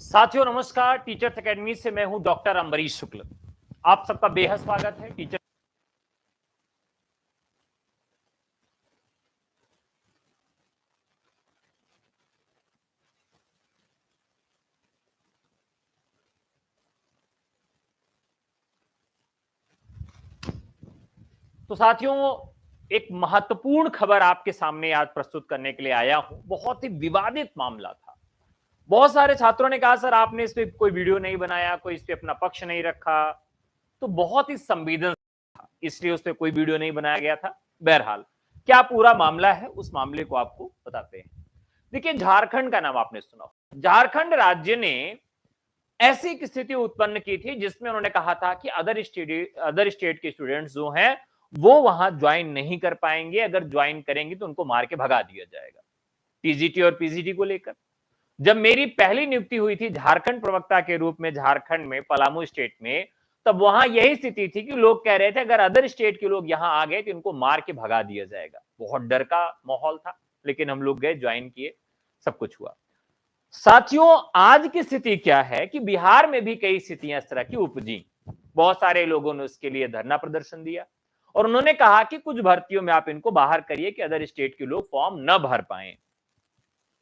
साथियों नमस्कार। Teachers academy से मैं हूं डॉक्टर अम्बरीश शुक्ल। आप सबका बेहद स्वागत है टीचर। तो साथियों, एक महत्वपूर्ण खबर आपके सामने आज प्रस्तुत करने के लिए आया हूं। बहुत ही विवादित मामला था। बहुत सारे छात्रों ने कहा सर आपने इस पे कोई वीडियो नहीं बनाया, कोई इस पे अपना पक्ष नहीं रखा। तो बहुत ही संवेदनशील था, इसलिए उस पर कोई वीडियो नहीं बनाया गया था। बहरहाल क्या पूरा मामला है, उस मामले को आपको बताते हैं। देखिए, झारखंड का नाम आपने सुना। झारखंड राज्य ने ऐसी एक स्थिति उत्पन्न की थी जिसमें उन्होंने कहा था कि अदर स्टेट के स्टूडेंट्स जो हैं वो वहां ज्वाइन नहीं कर पाएंगे। अगर ज्वाइन करेंगे तो उनको मार के भगा दिया जाएगा। टीजीटी और पीजीटी को लेकर जब मेरी पहली नियुक्ति हुई थी झारखंड प्रवक्ता के रूप में, झारखंड में पलामू स्टेट में, तब वहां यही स्थिति थी कि लोग कह रहे थे अगर अदर स्टेट के लोग यहां आ गए तो इनको मार के भगा दिया जाएगा। बहुत डर का माहौल था, लेकिन हम लोग गए, ज्वाइन किए, सब कुछ हुआ। साथियों, आज की स्थिति क्या है कि बिहार में भी कई स्थितियां इस तरह की उपजी। बहुत सारे लोगों ने उसके लिए धरना प्रदर्शन दिया और उन्होंने कहा कि कुछ भर्तियों में आप इनको बाहर करिए कि अदर स्टेट के लोग फॉर्म न भर पाए।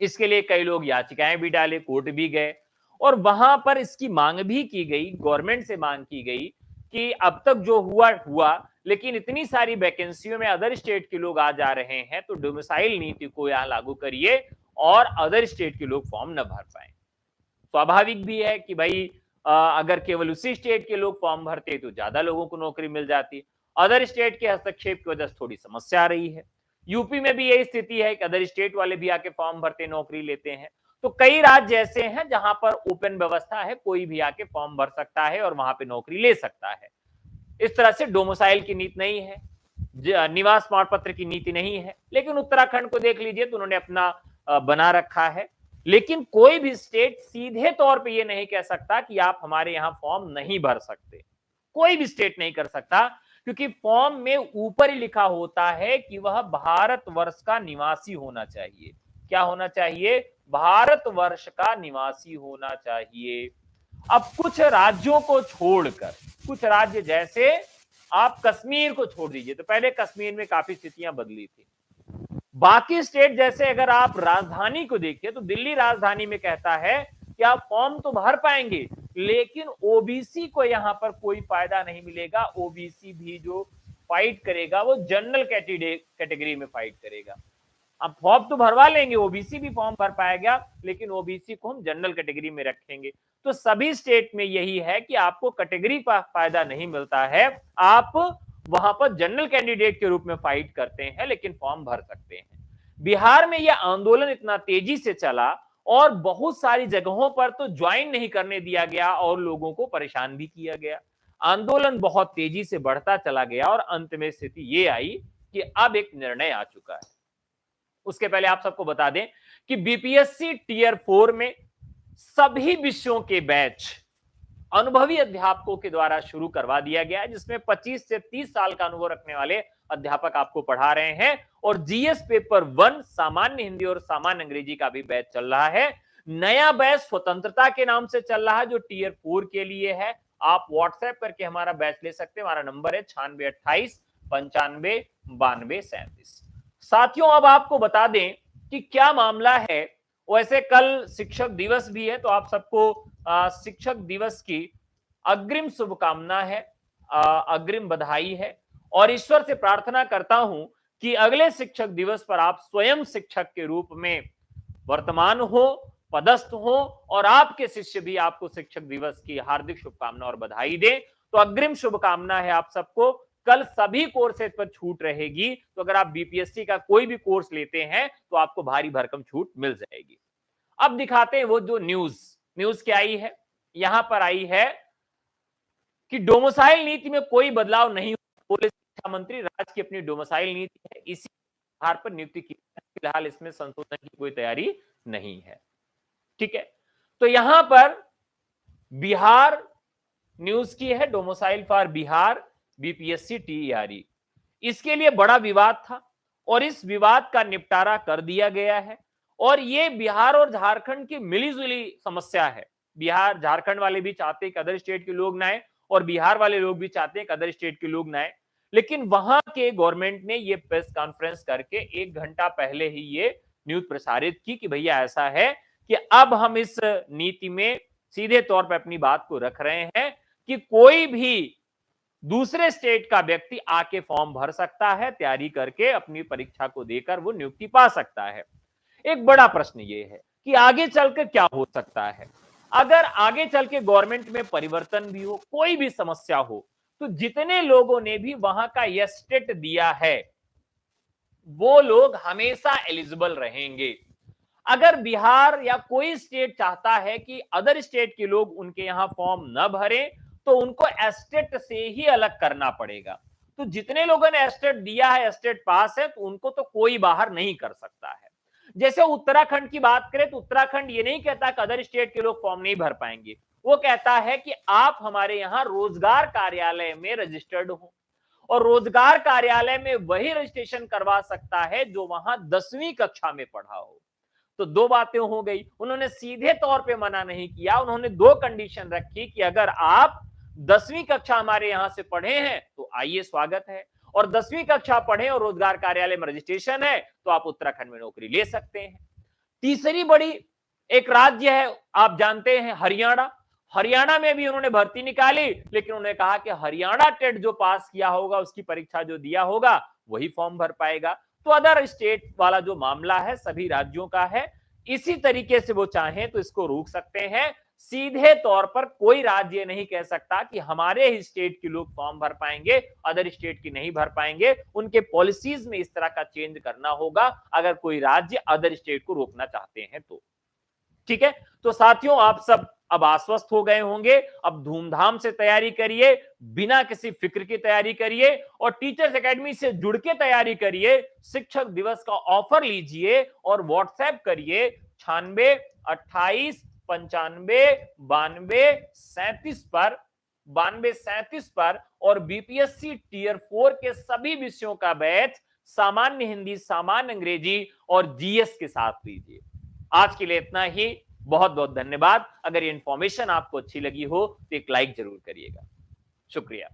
इसके लिए कई लोग याचिकाएं भी डाले, कोर्ट भी गए और वहां पर इसकी मांग भी की गई, गवर्नमेंट से मांग की गई कि अब तक जो हुआ हुआ, लेकिन इतनी सारी वैकेंसियों में अदर स्टेट के लोग आ जा रहे हैं तो डोमिसाइल नीति को यहां लागू करिए और अदर स्टेट के लोग फॉर्म न भर पाए। स्वाभाविक भी है कि भाई अगर केवल उसी स्टेट के लोग फॉर्म भरते तो ज्यादा लोगों को नौकरी मिल जाती। अदर स्टेट के हस्तक्षेप की वजह से थोड़ी समस्या आ रही है। यूपी में भी यही स्थिति है कि अदर स्टेट वाले भी आके फॉर्म भरते, नौकरी लेते हैं। तो कई राज्य ऐसे हैं जहां पर ओपन व्यवस्था है, कोई भी आके फॉर्म भर सकता है और वहां पे नौकरी ले सकता है। इस तरह से डोमिसाइल की नीति नहीं है, निवास प्रमाण पत्र की नीति नहीं है। लेकिन उत्तराखंड को देख लीजिए तो उन्होंने अपना बना रखा है। लेकिन कोई भी स्टेट सीधे तौर पे ये नहीं कह सकता कि आप हमारे यहां फॉर्म नहीं भर सकते। कोई भी स्टेट नहीं कर सकता, क्योंकि फॉर्म में ऊपर ही लिखा होता है कि वह भारतवर्ष का निवासी होना चाहिए। क्या होना चाहिए? भारतवर्ष का निवासी होना चाहिए। अब कुछ राज्यों को छोड़कर, कुछ राज्य जैसे आप कश्मीर को छोड़ दीजिए, तो पहले कश्मीर में काफी स्थितियां बदली थी। बाकी स्टेट जैसे अगर आप राजधानी को देखिए तो दिल्ली राजधानी में कहता है कि आप फॉर्म तो भर पाएंगे, लेकिन ओबीसी को यहां पर कोई फायदा नहीं मिलेगा। ओबीसी भी जो फाइट करेगा वो जनरल कैटेगरी में फाइट करेगा। अब फॉर्म तो भरवा लेंगे, ओबीसी भी फॉर्म भर पाएगा, लेकिन ओबीसी को हम जनरल कैटेगरी में रखेंगे। तो सभी स्टेट में यही है कि आपको कैटेगरी का फायदा नहीं मिलता है। आप वहां पर जनरल कैंडिडेट के रूप में फाइट करते हैं, लेकिन फॉर्म भर सकते हैं। बिहार में यह आंदोलन इतना तेजी से चला और बहुत सारी जगहों पर तो ज्वाइन नहीं करने दिया गया और लोगों को परेशान भी किया गया। आंदोलन बहुत तेजी से बढ़ता चला गया और अंत में स्थिति ये आई कि अब एक निर्णय आ चुका है। उसके पहले आप सबको बता दें कि बीपीएससी टीयर 4 में सभी विषयों के बैच अनुभवी अध्यापकों के द्वारा शुरू करवा दिया गया है, जिसमें 25 से 30 साल का अनुभव रखने वाले अध्यापक आपको पढ़ा रहे हैं। और जीएस पेपर 1 सामान्य हिंदी और सामान्य अंग्रेजी का भी बैच चल रहा है। नया बैच स्वतंत्रता के नाम से चल रहा है, जो टीयर 4 के लिए है। आप व्हाट्सएप करके हमारा बैच ले सकते हैं। हमारा नंबर है 9628959237। साथियों, अब आपको बता दें कि क्या मामला है। वैसे कल शिक्षक दिवस भी है, तो आप सबको शिक्षक दिवस की अग्रिम शुभकामना है, अग्रिम बधाई है। और ईश्वर से प्रार्थना करता हूं कि अगले शिक्षक दिवस पर आप स्वयं शिक्षक के रूप में वर्तमान हो, पदस्थ हो और आपके शिष्य भी आपको शिक्षक दिवस की हार्दिक शुभकामना और बधाई दें। तो अग्रिम शुभकामना है आप सबको। कल सभी कोर्सेज पर छूट रहेगी, तो अगर आप बीपीएससी का कोई भी कोर्स लेते हैं तो आपको भारी भरकम छूट मिल जाएगी। अब दिखाते हैं वो जो न्यूज क्या आई है। यहां पर आई है कि डोमिसाइल नीति में कोई बदलाव नहीं हुआ। बोले शिक्षा मंत्री, राज्य की अपनी डोमिसाइल नीति है, इसी आधार पर नियुक्ति की। फिलहाल इसमें संशोधन की कोई तैयारी नहीं है। ठीक है, तो यहां पर बिहार न्यूज की है, डोमिसाइल फॉर बिहार बीपीएससी टीईआरई। इसके लिए बड़ा विवाद था और इस विवाद का निपटारा कर दिया गया है। और ये बिहार और झारखंड की मिलीजुली समस्या है। बिहार झारखंड वाले भी चाहते हैं कि अदर स्टेट के लोग ना आए और बिहार वाले लोग भी चाहते हैं कि अदर स्टेट के लोग ना आए। लेकिन वहां के गवर्नमेंट ने ये प्रेस कॉन्फ्रेंस करके 1 घंटा पहले ही ये न्यूज प्रसारित की कि भैया ऐसा है कि अब हम इस नीति में सीधे तौर पर अपनी बात को रख रहे हैं कि कोई भी दूसरे स्टेट का व्यक्ति आके फॉर्म भर सकता है, तैयारी करके अपनी परीक्षा को देकर वो नियुक्ति पा सकता है। एक बड़ा प्रश्न ये है कि आगे चलकर क्या हो सकता है। अगर आगे चल के गवर्नमेंट में परिवर्तन भी हो, कोई भी समस्या हो, तो जितने लोगों ने भी वहां का यस स्टेट दिया है वो लोग हमेशा एलिजिबल रहेंगे। अगर बिहार या कोई स्टेट चाहता है कि अदर स्टेट के लोग उनके यहां फॉर्म न भरें, तो उनको एस्टेट से ही अलग करना पड़ेगा। तो जितने लोगों ने एस्टेट दिया है, एस्टेट पास है, तो उनको तो कोई बाहर नहीं कर सकता है। जैसे उत्तराखंड की बात करें तो उत्तराखंड ये नहीं कहता कि अदर स्टेट के लोग फॉर्म नहीं भर पाएंगे। वो कहता है कि आप हमारे यहां रोजगार कार्यालय में रजिस्टर्ड हो, और रोजगार कार्यालय में वही रजिस्ट्रेशन करवा सकता है जो वहां 10वीं कक्षा में पढ़ा हो। तो दो बातें हो गई। उन्होंने सीधे तौर पे मना नहीं किया, उन्होंने दो कंडीशन रखी कि अगर आप 10वीं कक्षा हमारे यहां से पढ़े हैं तो आइए, स्वागत है, और 10वीं कक्षा पढ़े और रोजगार कार्यालय में रजिस्ट्रेशन है तो आप उत्तराखंड में नौकरी ले सकते हैं। तीसरी बड़ी एक राज्य है, आप जानते हैं, हरियाणा। हरियाणा में भी उन्होंने भर्ती निकाली, लेकिन उन्होंने कहा कि हरियाणा टेट जो पास किया होगा, उसकी परीक्षा जो दिया होगा, वही फॉर्म भर पाएगा। तो अदर स्टेट वाला जो मामला है सभी राज्यों का है। इसी तरीके से वो चाहें तो इसको रोक सकते हैं। सीधे तौर पर कोई राज्य नहीं कह सकता कि हमारे ही स्टेट के लोग फॉर्म भर पाएंगे, अदर स्टेट की नहीं भर पाएंगे। उनके पॉलिसीज में इस तरह का चेंज करना होगा अगर कोई राज्य अदर स्टेट को रोकना चाहते हैं तो। ठीक है, तो साथियों, आप सब अब आश्वस्त हो गए होंगे। अब धूमधाम से तैयारी करिए, बिना किसी फिक्र की तैयारी करिए, और टीचर्स एकेडमी से जुड़ के तैयारी करिए। शिक्षक दिवस का ऑफर लीजिए और व्हाट्सएप करिए 96 28 95 92 37 पर, और बीपीएससी टियर 4 के सभी विषयों का बैच सामान्य हिंदी, सामान्य अंग्रेजी और जीएस के साथ लीजिए। आज के लिए इतना ही। बहुत बहुत धन्यवाद। अगर ये इंफॉर्मेशन आपको अच्छी लगी हो तो एक लाइक जरूर करिएगा। शुक्रिया।